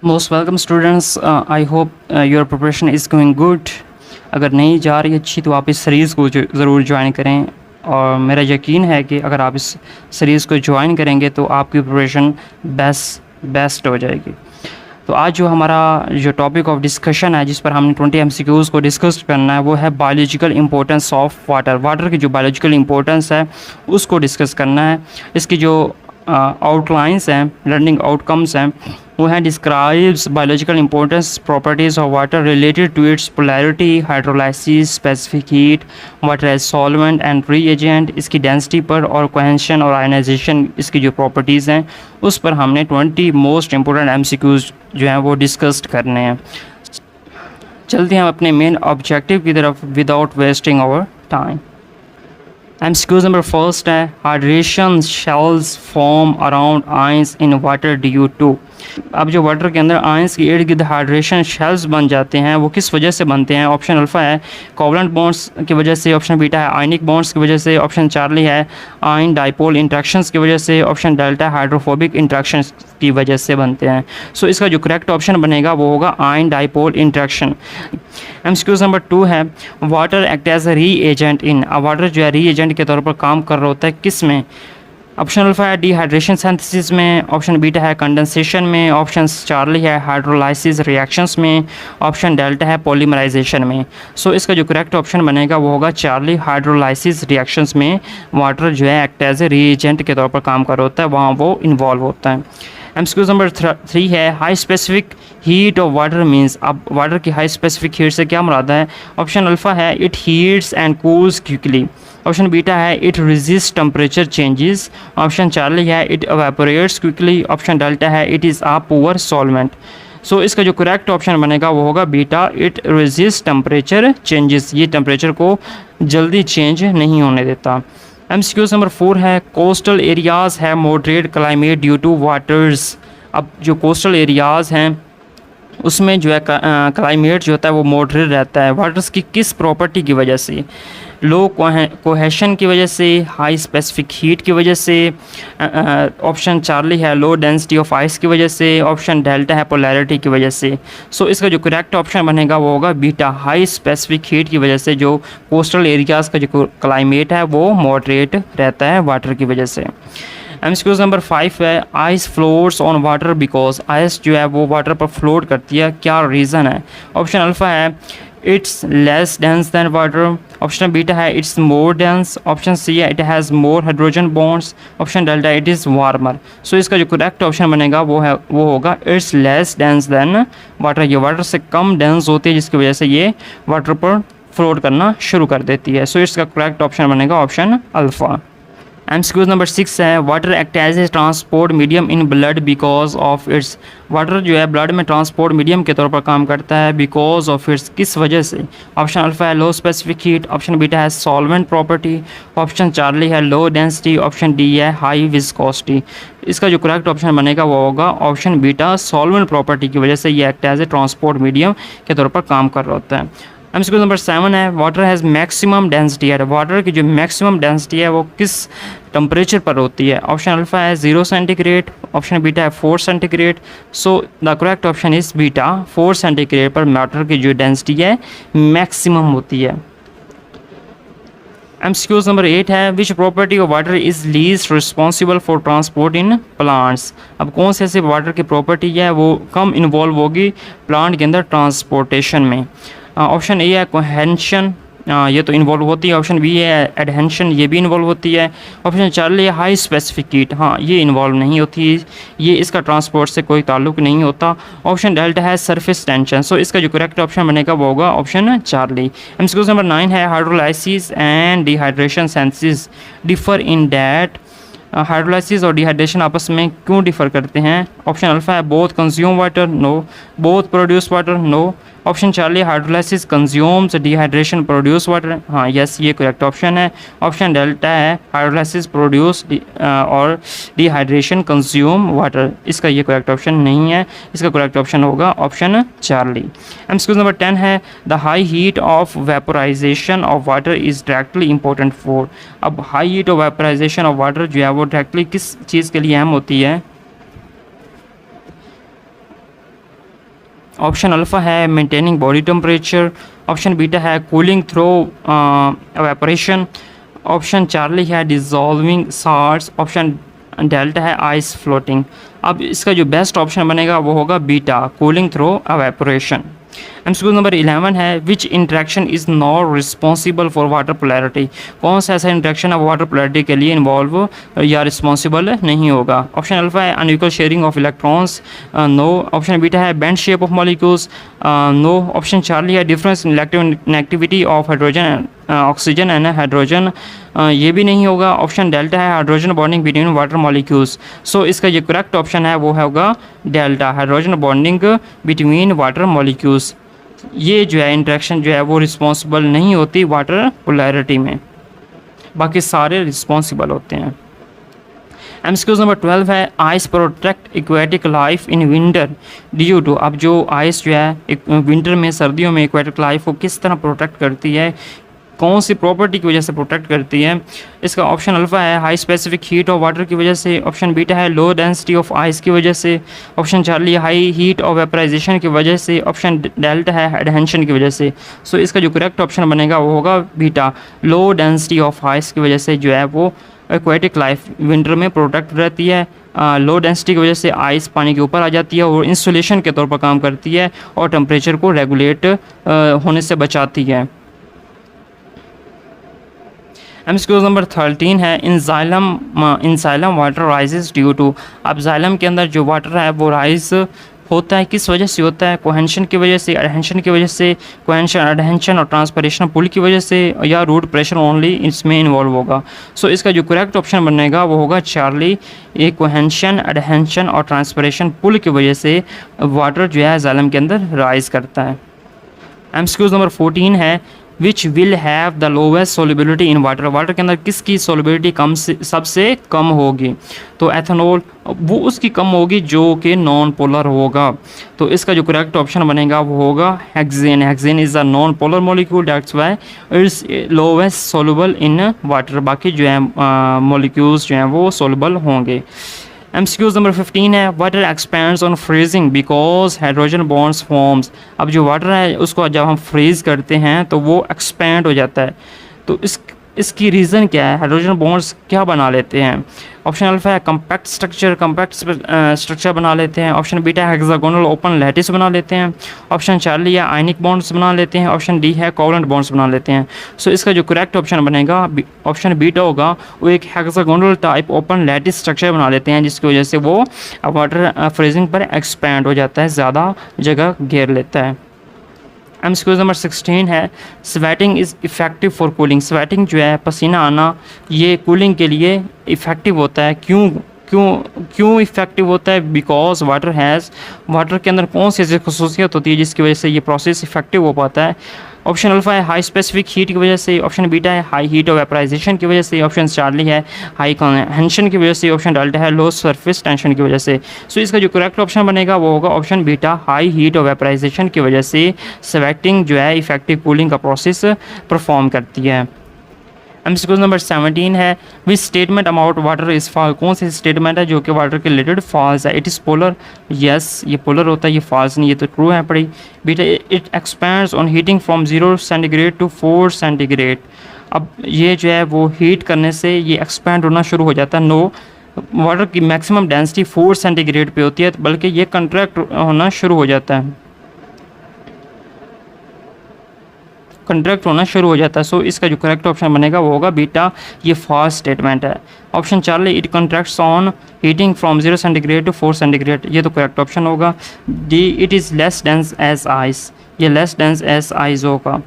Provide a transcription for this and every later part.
Most welcome students, I hope your preparation is going good. अगर नहीं जा रही अच्छी तो आप इस सीरीज़ को ज़रूर ज्वाइन करें, और मेरा यकीन है कि अगर आप इस सीरीज़ को ज्वाइन करेंगे तो आपकी प्रिपरेशन बेस्ट हो जाएगी। तो आज जो टॉपिक ऑफ डिस्कशन है, जिस पर हमने 20 MCQs को डिस्कस करना है, वो है बायोलॉजिकल इंपॉर्टेंस ऑफ वाटर की जो बायोलॉजिकल इंपॉर्टेंस है उसको डिस्कस करना है। इसकी जो आउटलाइंस हैं, लर्निंग आउटकम्स हैं, वो हैं describes biological importance properties of water related to its polarity, hydrolysis, specific heat, water as solvent and reagent, इसकी डेंसिटी पर और कोहेंशन और आयनाइजेशन, इसकी जो प्रॉपर्टीज़ हैं उस पर हमने 20 मोस्ट इंपॉर्टेंट MCQs जो हैं वो डिस्कस्ड करने हैं। चलते हैं हम अपने मेन ऑब्जेक्टिव की तरफ without wasting our time. MCQs number first है, hydration shells form around ions in water due to. अब जो वाटर के अंदर आयंस के इर्द गिर्द हाइड्रेशन शेल्स बन जाते हैं, वो किस वजह से बनते हैं? ऑप्शन अल्फा है कोवलेंट बॉन्ड्स की वजह से, ऑप्शन बीटा है आयनिक बॉन्ड्स की वजह से, ऑप्शन चार्ली है आयन डाइपोल इंट्रैक्शंस की वजह से, ऑप्शन डेल्टा हाइड्रोफोबिक इंट्रैक्शंस की वजह से बनते हैं। सो इसका जो करेक्ट ऑप्शन बनेगा वो होगा ion dipole interaction. MCQs number 2 है, वाटर एक्ट एज अ री एजेंट इन। वाटर जो है री एजेंट के तौर पर काम कर रहा होता है किस में? ऑप्शन अल्फा है डिहाइड्रेशन सिंथेसिस में, ऑप्शन बीटा है कंडेंसेशन में, ऑप्शन चार्ली है हाइड्रोलाइसिस रिएक्शंस में, ऑप्शन डेल्टा है पॉलीमराइजेशन में। सो इसका जो करेक्ट ऑप्शन बनेगा वो होगा चार्ली, हाइड्रोलाइसिस रिएक्शंस में वाटर जो है एक्ट एज ए रीएजेंट के तौर पर काम कर रहा होता है, वहाँ वो इन्वॉल्व होता है। MCQs नंबर 3 है, high specific heat of water means. अब वाटर की हाई स्पेसिफिक हीट से क्या मुराद है? ऑप्शन अल्फा है it heats and cools quickly, option beta है it resist temperature changes, option Charlie है it evaporates quickly, option delta है it is a poor solvent. So इसका जो करेक्ट ऑप्शन बनेगा वो होगा beta, it resist temperature changes. ये temperature को जल्दी चेंज नहीं होने देता। MCQs नंबर 4 है, कोस्टल एरियाज़ है moderate climate due to waters. अब जो कोस्टल एरियाज़ हैं उसमें जो है क्लाइमेट जो होता है वो मॉडरेट रहता है वाटर्स की किस प्रॉपर्टी की वजह से? लो कोहेशन की वजह से, हाई स्पेसिफिक हीट की वजह से, ऑप्शन चार्ली है लो डेंसिटी ऑफ आइस की वजह से, ऑप्शन डेल्टा है पोलैरिटी की वजह से। सो इसका जो करेक्ट ऑप्शन बनेगा वो होगा बीटा, हाई स्पेसिफिक हीट की वजह से जो कोस्टल एरियाज़ का जो क्लाइमेट है वो मॉडरेट रहता है वाटर की वजह से। MCQs नंबर 5 है, ice floats on water because. Ice जो है वो वाटर पर फ्लोट करती है, क्या रीज़न है? ऑप्शन अल्फा है it's less dense than water, option beta है it's more dense, option C है it has more hydrogen bonds, option delta it is warmer. So इसका जो करेक्ट ऑप्शन बनेगा वो होगा it's less dense than water. ये water से कम डेंस होती है जिसकी वजह से ये वाटर पर फ्लोट करना शुरू कर देती है। सो इसका करेक्ट ऑप्शन बनेगा ऑप्शन अल्फ़ा। MCQs नंबर 6 है, water act as a transport medium in blood because of its. Water जो है ब्लड में ट्रांसपोर्ट मीडियम के तौर पर काम करता है बिकॉज ऑफ इट्स, किस वजह से? ऑप्शन अल्फा है लो स्पेसिफिक हीट, ऑप्शन बीटा है सॉल्वेंट प्रॉपर्टी, ऑप्शन चार्ली है लो डेंसिटी, ऑप्शन डी है हाई विस्कोसिटी। इसका जो करेक्ट ऑप्शन बनेगा वो होगा ऑप्शन बीटा, सॉल्वेंट प्रॉपर्टी की वजह से ये act as a transport medium के तौर पर काम कर रहा होता है। MCQ नंबर 7 है, वाटर हैज़ मैक्सिमम डेंसिटी है। वाटर की जो मैक्सिमम डेंसिटी है वो किस टेम्परेचर पर होती है? ऑप्शन अल्फा है 0 सेंटीग्रेड, ऑप्शन बीटा है 4 centigrade. So the correct option is beta, 4 centigrade पर वाटर की जो डेंसिटी है मैक्सिमम होती है। MCQs नंबर 8 है, which property of water is least responsible for transport in plants. अब कौन से ऐसे वाटर की प्रॉपर्टी है वो कम इन्वॉल्व होगी प्लांट के अंदर ट्रांसपोर्टेशन में? ऑप्शन ए है कोहेंशन, ये तो इन्वॉल्व होती है, ऑप्शन बी है एडहेंशन, ये भी इन्वॉल्व होती है, ऑप्शन चार्ली है हाई स्पेसिफिक हीट, हाँ ये इन्वॉल्व नहीं होती, ये इसका ट्रांसपोर्ट से कोई ताल्लुक नहीं होता, ऑप्शन डेल्टा है सरफेस टेंशन। सो इसका जो करेक्ट ऑप्शन बनेगा वो होगा ऑप्शन चार्ली। MCQs नंबर 9 है, hydrolysis and dehydration senses differ in that. Hydrolysis और डिहाइड्रेशन आपस में क्यों डिफर करते हैं? ऑप्शन अल्फा है both consume water, no, both produce water, no, option Charlie hydrolysis consumes, dehydration produce water, हाँ yes ये करेक्ट ऑप्शन है। ऑप्शन डेल्टा है हाइड्रोलाइसिस प्रोड्यूस और डिहाइड्रेशन कंज्यूम वाटर, इसका ये करेक्ट ऑप्शन नहीं है, इसका करेक्ट ऑप्शन होगा ऑप्शन चार्ली। MCQ नंबर 10 है, the high heat of vaporisation of water is directly important for. अब high heat of vaporisation of water जो है वो डायरेक्टली किस चीज़ के लिए अहम होती है? ऑप्शन अल्फ़ा है maintaining body temperature, option beta है cooling through evaporation, option Charlie है डिज़ोल्विंग साल्ट्स, ऑप्शन डेल्टा है आइस फ्लोटिंग। अब इसका जो बेस्ट ऑप्शन बनेगा वो होगा beta cooling through evaporation. MCQ number 11 है which interaction is not responsible for water polarity, कौन सा ऐसा इंटरेक्शन है वाटर पोलैरिटी के लिए इन्वॉल्व या रिस्पॉन्सिबल नहीं होगा। ऑप्शन अल्फा है unequal sharing of electrons, no. Option beta है bend shape of molecules, no. Option Charlie है difference in electric negativity of hydrogen oxygen and hydrogen, ये भी नहीं होगा। ऑप्शन डेल्टा है hydrogen bonding between water molecules. So इसका जो correct option है वो होगा delta hydrogen bonding between water molecules. ये जो है इंटरेक्शन जो है वो रिस्पॉन्सिबल नहीं होती वाटर पोलैरिटी में, बाकी सारे रिस्पॉन्सिबल होते हैं। एमसीक्यूज नंबर 12 है ice protect aquatic life in winter due to, अब जो आइस जो है विंटर में सर्दियों में एक्वेटिक लाइफ को किस तरह प्रोटेक्ट करती है, कौन सी प्रॉपर्टी की वजह से प्रोटेक्ट करती है। इसका ऑप्शन अल्फा है high specific heat of water की वजह से, ऑप्शन बीटा है लो डेंसिटी ऑफ आइस की वजह से, option Charlie high heat of vaporisation की वजह से, ऑप्शन डेल्टा है एडहेंशन की वजह से। सो इसका जो करेक्ट ऑप्शन बनेगा वो होगा beta low density of ice की वजह से जो है वो एक्वेटिक लाइफ विंटर में प्रोटेक्ट रहती है। लो डेंसिटी की वजह से आइस पानी के ऊपर आ जाती है और इंसुलेशन के तौर पर काम करती है और टेम्परेचर को रेगुलेट होने से बचाती है। एमसीक्यूज नंबर 13 है in xylem water rises due to, अब जाइलम के अंदर जो वाटर है वो राइज होता है किस वजह से होता है, कोहेंशन की वजह से, एडहेंशन की वजह से, कोहेंशन एडहेंशन और ट्रांसपरेशन पुल की वजह से, या रूट प्रेशर ओनली इसमें इन्वॉल्व होगा। सो इसका जो करेक्ट ऑप्शन बनेगा वो होगा चार्ली, एक कोहेंशन एडहेंशन और ट्रांसपरेशन पुल की वजह से वाटर जो है जाइलम के अंदर राइज करता है। एमसीक्यूज नंबर 14 है which will have the lowest solubility in water, water के अंदर किसकी सोलिबिलिटी कम से सबसे कम होगी, तो एथेनॉल वो उसकी कम होगी जो कि नॉन पोलर होगा। तो इसका जो करेक्ट ऑप्शन बनेगा वो होगा hexane, hexane is a non polar molecule that's why it's lowest soluble in water, बाकी जो है मॉलिक्यूल्स जो हैं वो सोलुबल होंगे। एमसीक्यूज नंबर 15 है water expends on freezing because hydrogen bonds forms, अब जो वाटर है उसको जब हम फ्रीज करते हैं तो वो एक्सपेंड हो जाता है, तो इसकी रीज़न क्या है, हाइड्रोजन बॉन्ड्स क्या बना लेते हैं। ऑप्शन अल्फा है कंपैक्ट स्ट्रक्चर बना लेते हैं, ऑप्शन बीटा है हेक्सागोनल ओपन लैटिस बना लेते हैं, ऑप्शन चार्ली है आयनिक बॉन्ड्स बना लेते हैं, ऑप्शन डी है कोवलेंट बॉन्ड्स बना लेते हैं। सो इसका जो करेक्ट ऑप्शन बनेगा ऑप्शन बीटा होगा, वो एक hexagonal type open lattice structure बना लेते हैं जिसकी वजह से वो वाटर फ्रीजिंग पर एक्सपैंड हो जाता है, ज़्यादा जगह घेर लेता है। एमसीक्यूज नंबर 16 है sweating is effective for cooling, sweating जो है पसीना आना ये कूलिंग के लिए इफ़ेक्टिव होता है, क्यों इफ़ेक्टिव होता है, बिकॉज वाटर के अंदर कौन सी ऐसी खसूसियत होती है जिसकी वजह से ये प्रोसेस इफेक्टिव हो पाता है। ऑप्शन अल्फा है हाई स्पेसिफिक हीट की वजह से, ऑप्शन बीटा है हाई हीट ऑफ वेपराइजेशन की वजह से, ऑप्शन चार्ली है हाई कन्वेंशन की वजह से, ऑप्शन डेल्टा है लो सरफेस टेंशन की वजह से। सो इसका जो करेक्ट ऑप्शन बनेगा वो होगा option beta high heat of vaporisation की वजह से स्वेटिंग जो है इफेक्टिव कूलिंग का प्रोसेस परफॉर्म करती है। एमसीक्यूज नंबर 17 है which statement about water is false, कौन सी स्टेटमेंट है जो कि वाटर के रिलेटेड फॉल्स है। इट इज़ पोलर, यस ये पोलर होता है, ये फॉल्स नहीं, ये तो ट्रू है पड़ी। Beta it expands on heating from 0 centigrade to 4 centigrade, अब ये जो है वो हीट करने से ये एक्सपेंड होना शुरू हो जाता है। नो, वाटर की मैक्सिमम डेंसिटी 4 सेंटीग्रेड पे होती है, बल्कि ये कंट्रैक्ट होना शुरू हो जाता है, कंट्रैक्ट होना शुरू हो जाता है। सो इसका जो करेक्ट ऑप्शन बनेगा वो होगा बीटा, ये फॉल्स स्टेटमेंट है। Option charlie it contracts on heating from 0 centigrade to 4 centigrade, ये तो करेक्ट ऑप्शन होगा। D it is less dense as ice, ये लेस डेंस एज आइस होगा,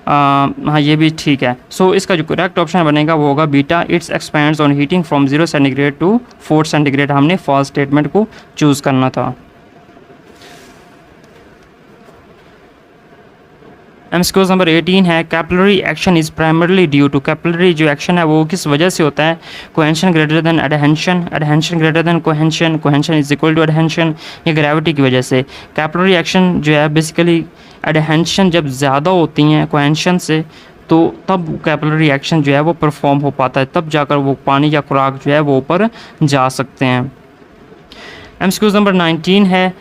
हाँ ये भी ठीक है। सो इसका जो करेक्ट ऑप्शन बनेगा वो होगा beta it's expands on heating from 0 centigrade to 4 centigrade, हमने फॉल्स स्टेटमेंट को चूज़ करना था। एमसीक्यूज नंबर 18 है capillary action is primarily due to, capillary जो एक्शन है वो किस वजह से होता है। Cohesion greater than adhesion, adhesion greater than cohesion, cohesion is equal to adhesion, या ग्रेविटी की वजह से। कैपिलरी एक्शन जो है बेसिकली एडहेंशन जब ज़्यादा होती हैं कोहेंशन से तो तब कैपिलरी एक्शन जो है वो परफॉर्म हो पाता है, तब जाकर वो पानी या खुराक जो है वो ऊपर जा सकते हैं। एमसीक्यूज नंबर 19 है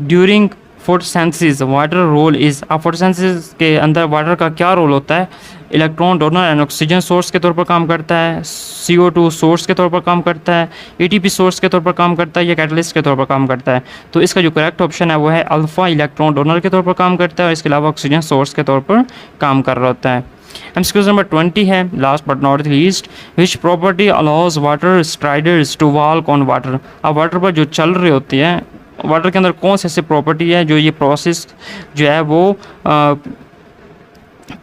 during photosynthesis water role is, अब फोटोसिंथेसिस के अंदर वाटर का क्या रोल होता है? Electron donor and oxygen source के तौर पर काम करता है, CO2 सोर्स के तौर पर काम करता है, ATP सोर्स के तौर पर काम करता है या कैटलिस्ट के तौर पर काम करता है? तो इसका जो करेक्ट ऑप्शन है वो है अल्फ़ा, इलेक्ट्रॉन डोनर के तौर पर काम करता है और इसके अलावा ऑक्सीजन सोर्स के तौर पर काम कर रहा होता है। MCQ नंबर 20 है, last but not least, which property allows water striders to walk on water. अब वाटर पर जो चल रही होती है, वाटर के अंदर कौन सी ऐसी प्रॉपर्टी है जो ये प्रोसेस जो है वो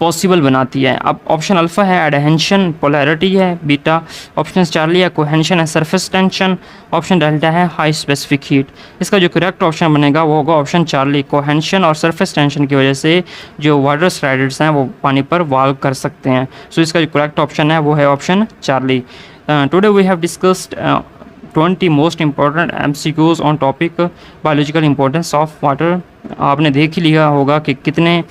पॉसिबल बनाती है? अब ऑप्शन अल्फ़ा है एडहेंशन, पोलैरिटी है बीटा, ऑप्शन चार्ली है कोहेंशन है सरफेस टेंशन, ऑप्शन डेल्टा है हाई स्पेसिफिक हीट। इसका जो करेक्ट ऑप्शन बनेगा वो होगा ऑप्शन चार्ली, कोहेंशन और सरफेस टेंशन की वजह से जो वाटर स्ट्राइडर्स हैं वो पानी पर वॉल्व कर सकते हैं। सो इसका जो करेक्ट ऑप्शन है वो है option Charlie. Today we have discussed 20 most important MCQs on topic biological importance of water. आपने देख ही लिया होगा कि कितने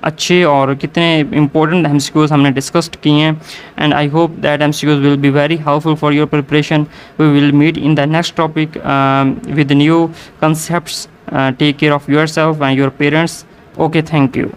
अच्छे और कितने इंपॉर्टेंट MCQs हमने डिस्कस्ड किए हैं, and I hope that MCQs will be very helpful for your preparation. We will meet in the next topic with new concepts. Take care of yourself and your parents. Okay, thank you.